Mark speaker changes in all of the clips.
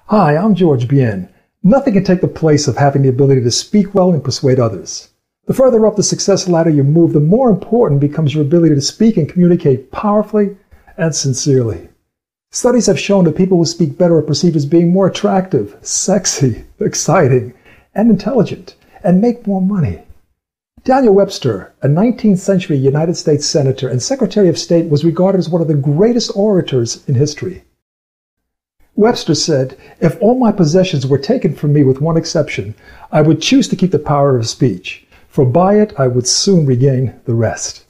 Speaker 1: Hi, I'm George Bien. Nothing can take the place of having the ability to speak well and persuade others. The further up the success ladder you move, the more important becomes your ability to speak and communicate powerfully and sincerely. Studies have shown that people who speak better are perceived as being more attractive, sexy, exciting, and intelligent, and make more money. Daniel Webster, a 19th century United States Senator and Secretary of State, was regarded as one of the greatest orators in history. Webster said, "If all my possessions were taken from me with one exception, I would choose to keep the power of speech, for by it I would soon regain the rest."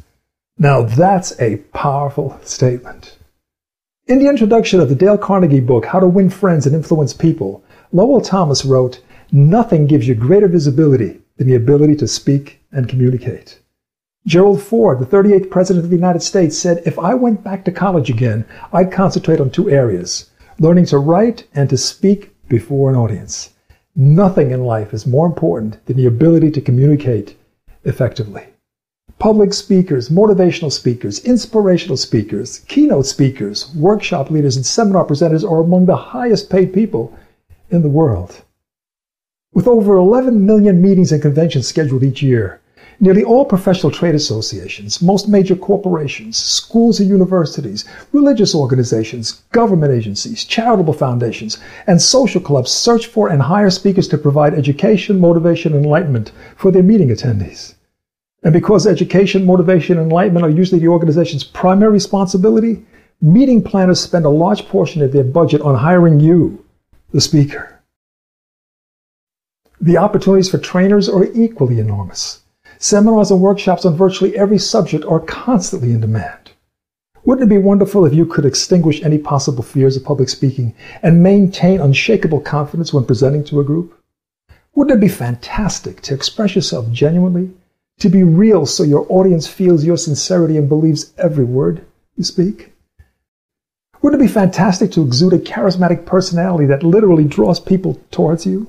Speaker 1: Now that's a powerful statement. In the introduction of the Dale Carnegie book, How to Win Friends and Influence People, Lowell Thomas wrote, "Nothing gives you greater visibility than the ability to speak and communicate." Gerald Ford, the 38th President of the United States, said, "If I went back to college again, I'd concentrate on two areas: learning to write and to speak before an audience." Nothing in life is more important than the ability to communicate effectively. Public speakers, motivational speakers, inspirational speakers, keynote speakers, workshop leaders, and seminar presenters are among the highest paid people in the world. With over 11 million meetings and conventions scheduled each year, nearly all professional trade associations, most major corporations, schools and universities, religious organizations, government agencies, charitable foundations, and social clubs search for and hire speakers to provide education, motivation, and enlightenment for their meeting attendees. And because education, motivation, and enlightenment are usually the organization's primary responsibility, meeting planners spend a large portion of their budget on hiring you, the speaker. The opportunities for trainers are equally enormous. Seminars and workshops on virtually every subject are constantly in demand. Wouldn't it be wonderful if you could extinguish any possible fears of public speaking and maintain unshakable confidence when presenting to a group? Wouldn't it be fantastic to express yourself genuinely, to be real so your audience feels your sincerity and believes every word you speak? Wouldn't it be fantastic to exude a charismatic personality that literally draws people towards you?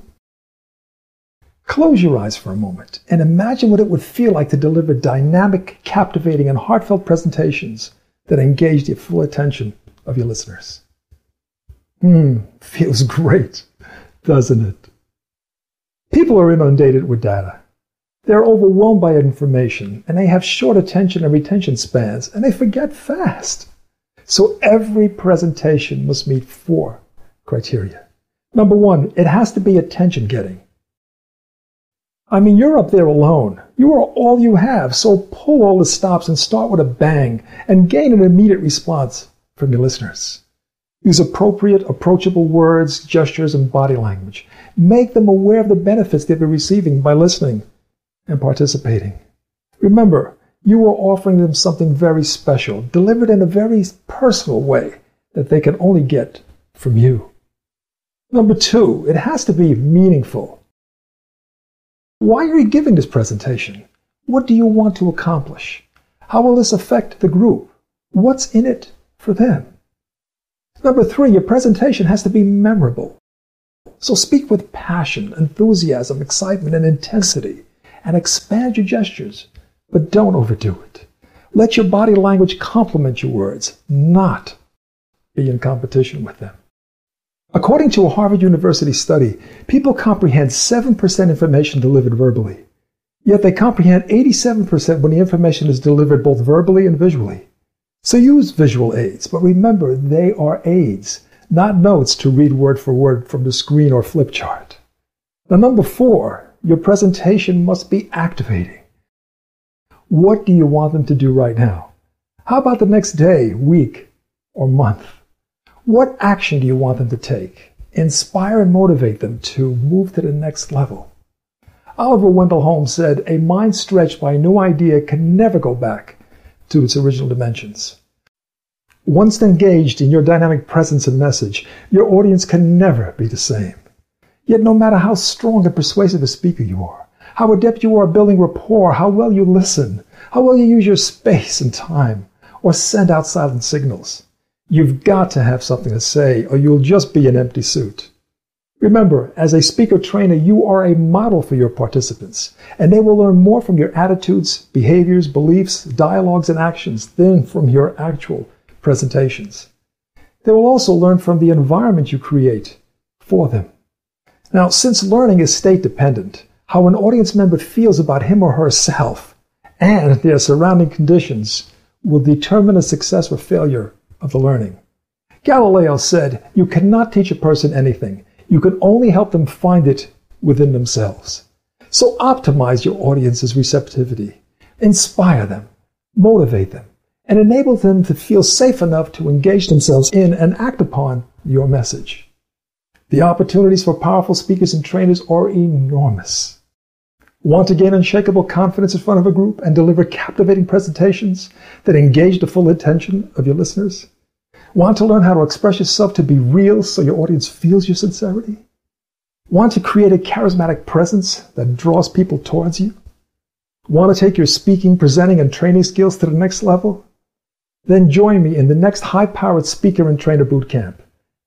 Speaker 1: Close your eyes for a moment and imagine what it would feel like to deliver dynamic, captivating, and heartfelt presentations that engage the full attention of your listeners. Feels great, doesn't it? People are inundated with data. They're overwhelmed by information, and they have short attention and retention spans, and they forget fast. So every presentation must meet 4 criteria. Number 1, it has to be attention-getting. I mean, you're up there alone. You are all you have, so pull all the stops and start with a bang and gain an immediate response from your listeners. Use appropriate, approachable words, gestures, and body language. Make them aware of the benefits they've been receiving by listening and participating. Remember, you are offering them something very special, delivered in a very personal way that they can only get from you. Number 2, it has to be meaningful. Why are you giving this presentation? What do you want to accomplish? How will this affect the group? What's in it for them? Number 3, your presentation has to be memorable. So speak with passion, enthusiasm, excitement, and intensity, and expand your gestures, but don't overdo it. Let your body language complement your words, not be in competition with them. According to a Harvard University study, people comprehend 7% information delivered verbally. Yet they comprehend 87% when the information is delivered both verbally and visually. So use visual aids, but remember they are aids, not notes to read word for word from the screen or flip chart. Now, number 4, your presentation must be activating. What do you want them to do right now? How about the next day, week, or month? What action do you want them to take? Inspire and motivate them to move to the next level. Oliver Wendell Holmes said, "A mind stretched by a new idea can never go back to its original dimensions." Once engaged in your dynamic presence and message, your audience can never be the same. Yet no matter how strong and persuasive a speaker you are, how adept you are at building rapport, how well you listen, how well you use your space and time, or send out silent signals, you've got to have something to say, or you'll just be an empty suit. Remember, as a speaker trainer, you are a model for your participants, and they will learn more from your attitudes, behaviors, beliefs, dialogues, and actions than from your actual presentations. They will also learn from the environment you create for them. Now, since learning is state-dependent, how an audience member feels about him or herself and their surrounding conditions will determine the success or failure of the learning. Galileo said, "You cannot teach a person anything. You can only help them find it within themselves." So optimize your audience's receptivity. Inspire them, motivate them, and enable them to feel safe enough to engage themselves in and act upon your message. The opportunities for powerful speakers and trainers are enormous. Want to gain unshakable confidence in front of a group and deliver captivating presentations that engage the full attention of your listeners? Want to learn how to express yourself to be real so your audience feels your sincerity? Want to create a charismatic presence that draws people towards you? Want to take your speaking, presenting, and training skills to the next level? Then join me in the next high-powered speaker and trainer bootcamp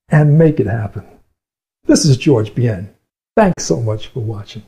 Speaker 1: and make it happen. This is George Bien. Thanks so much for watching.